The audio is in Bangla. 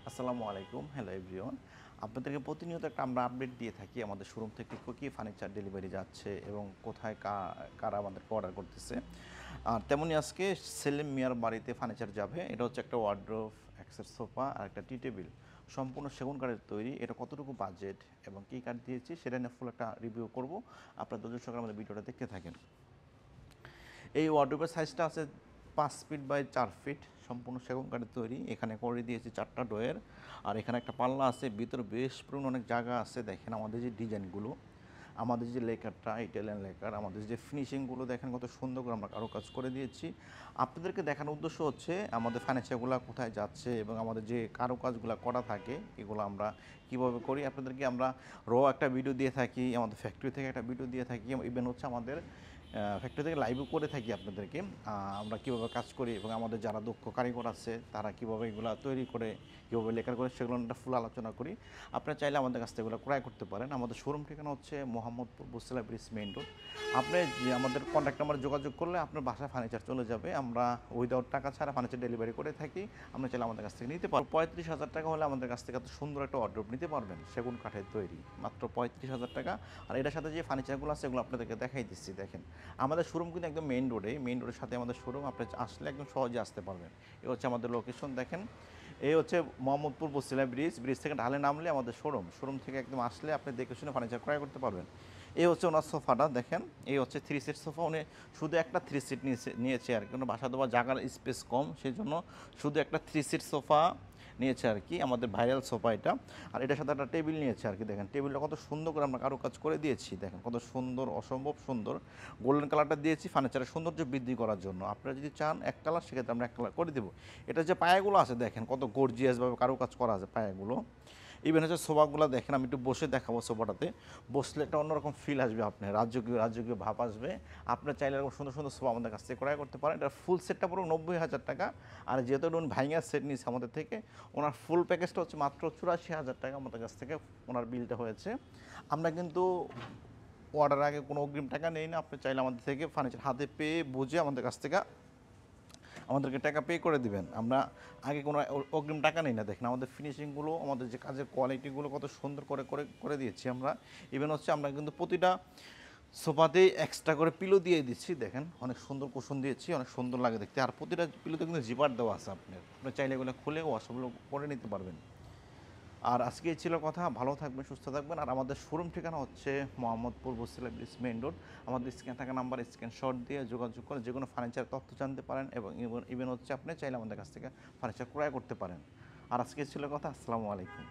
আসসালামু আলাইকুম, হ্যালো এভরিওয়ান। আপনাদেরকে প্রতিনিয়ত একটা আমরা আপডেট দিয়ে থাকি আমাদের শোরুম থেকে কী ফার্নিচার ডেলিভারি যাচ্ছে এবং কোথায় কারা আমাদেরকে অর্ডার করতেছে। আর তেমনই আজকে সেলিম মিয়ার বাড়িতে ফার্নিচার যাবে। এটা হচ্ছে একটা ওয়ার্ড্রোব, একটা সোফা আর একটা টি টেবিল, সম্পূর্ণ সেগুন কাঠের তৈরি। এটা কতটুকু বাজেট এবং কী কাঠ দিয়েছি সেটা নিয়ে ফুল একটা রিভিউ করব। আপনারা ধৈর্য সহকারে আমাদের ভিডিওটা দেখতে থাকেন। এই ওয়ার্ডরোবের সাইজটা আছে 5 ফিট বাই 4 ফিট, সম্পূর্ণ সেগুন কাঠের তৈরি। এখানে করে দিয়েছি 4টা ড্রয়ার, আর এখানে একটা পাল্লা আছে। ভিতরে বেশ পুরনো অনেক জায়গা আছে। দেখেন আমাদের যে ডিজাইনগুলো, আমাদের যে লেকারটা, ইটালিয়ান লেকার, আমাদের যে ফিনিশিংগুলো দেখেন কত সুন্দর করে আমরা কাজ করে দিয়েছি। আপনাদেরকে দেখানোর উদ্দেশ্য হচ্ছে আমাদের ফার্নিচারগুলো কোথায় যাচ্ছে এবং আমাদের যে কাজগুলো করা থাকে এগুলো আমরা কীভাবে করি। আপনাদেরকে আমরা একটা ভিডিও দিয়ে থাকি, আমাদের ফ্যাক্টরি থেকে একটা ভিডিও দিয়ে থাকি, ইভেন হচ্ছে আমাদের ফ্যাক্টরি থেকে লাইভও করে থাকি আপনাদেরকে। আমরা কীভাবে কাজ করি এবং আমাদের যারা দক্ষ কারিগর আছে তারা কীভাবে এগুলো তৈরি করে, কীভাবে লেখার করে, সেগুলো একটা ফুল আলোচনা করি। আপনারা চাইলে আমাদের কাছ থেকে এগুলো ক্রয় করতে পারেন। আমাদের শোরুম ঠিকানা হচ্ছে Mohammadpur Basila bridge main road. আপনি যে আমাদের কন্ট্যাক্ট নাম্বারে যোগাযোগ করলে আপনার বাসায় ফার্নিচার চলে যাবে। আমরা উইদাউট টাকা ছাড়া ফার্নিচার ডেলিভারি করে থাকি। আপনি চাইলে আমাদের কাছ থেকে নিতে পারবেন। 35,000 টাকা হলে আমাদের কাছ থেকে এত সুন্দর একটা ওয়ার্ডরোব নিতে পারবেন, সেগুন কাঠের তৈরি, মাত্র 35,000 টাকা। আর এটার সাথে যে ফার্নিচারগুলো আছে এগুলো আপনাদেরকে দেখাই দিচ্ছি। দেখেন আমাদের শোরুম কিন্তু একদম মেইন রোডের সাথে আমাদের শোরুম। আপনি আসলে একদম সহজে আসতে পারবেন। এ হচ্ছে আমাদের লোকেশন। দেখেন এই হচ্ছে মোহাম্মদপুর বসিলা ব্রিজ থেকে ঢালে নামলে আমাদের শোরুম থেকে একদম আসলে আপনি দেখে শুনে ফার্নিচার ক্রয় করতে পারবেন। এই হচ্ছে ওনার সোফাটা। দেখেন এই হচ্ছে 3 সিট সোফা। উনি শুধু একটা 3 সিট নিয়েছে আর কি। বাসা দেওয়া জায়গার স্পেস কম, সেই জন্য শুধু একটা 3 সিট সোফা নিয়েছে আর কি, আমাদের ভাইরাল সোফা এটা। আর এটার সাথে একটা টেবিল নিয়েছে আর কি। দেখেন টেবিলটা কত সুন্দর করে আমরা কাজ করে দিয়েছি। দেখেন কত সুন্দর, অসম্ভব সুন্দর গোল্ডেন কালারটা দিয়েছি ফার্নিচারের সৌন্দর্য বৃদ্ধি করার জন্য। আপনারা যদি চান এক কালার, সেক্ষেত্রে আমরা এক কালার করে দেবো। এটা যে পায়াগুলো আছে দেখেন কত গর্জিয়াসভাবে কাজ করা আছে পায়াগুলো। ইভেন হচ্ছে সোফাগুলো দেখেন, আমি একটু বসে দেখাবো। সোফাটাতে বসলে একটা অন্যরকম ফিল আসবে, আপনার রাজকীয় ভাব আসবে। আপনার চাইলে এরকম সুন্দর সুন্দর সোফা আমাদের কাছ থেকে ক্রয় করতে পারেন। এটা ফুল সেটটা পুরো 90,000 টাকা। আর যেহেতু উনি ভাইঙ্গার সেট নিয়েছে আমাদের থেকে, ওনার ফুল প্যাকেজটা হচ্ছে মাত্র 84,000 টাকা আমাদের কাছ থেকে ওনার বিলটা হয়েছে। আমরা কিন্তু অর্ডার আগে কোনো অগ্রিম টাকা নেই না। আপনি চাইলে আমাদের থেকে ফার্নিচার হাতে পেয়ে বুঝে আমাদের কাছ থেকে আমাদেরকে টাকা পে করে দিবেন। আমরা আগে কোনো অগ্রিম টাকা নেই না। দেখেন আমাদের ফিনিশিংগুলো, আমাদের যে কাজের কোয়ালিটিগুলো কত সুন্দর করে দিয়েছি আমরা। ইভেন হচ্ছে আমরা কিন্তু প্রতিটা সোফাতেই এক্সট্রা করে পিলো দিয়ে দিচ্ছি। দেখেন অনেক সুন্দর কুশন দিয়েছি, অনেক সুন্দর লাগে দেখতে। আর প্রতিটা পিলোতে কিন্তু জিপার দেওয়া আছে। আপনি চাইলে এগুলো খুলে ওয়াশগুলো করে নিতে পারবেন। আর আজকে এই ছিল কথা। ভালো থাকবেন, সুস্থ থাকবেন। আর আমাদের শোরুম ঠিকানা হচ্ছে Mohammadpur Basila bridge main road. আমাদের স্ক্যান থাকা নাম্বার স্ক্রিনশট দিয়ে যোগাযোগ করে যে কোনো ফার্নিচার তথ্য জানতে পারেন এবং ইভেন হচ্ছে আপনি চাইলে আমাদের কাছ থেকে ফার্নিচার ক্রয় করতে পারেন। আর আজকে ছিল কথা। আসসালামু আলাইকুম।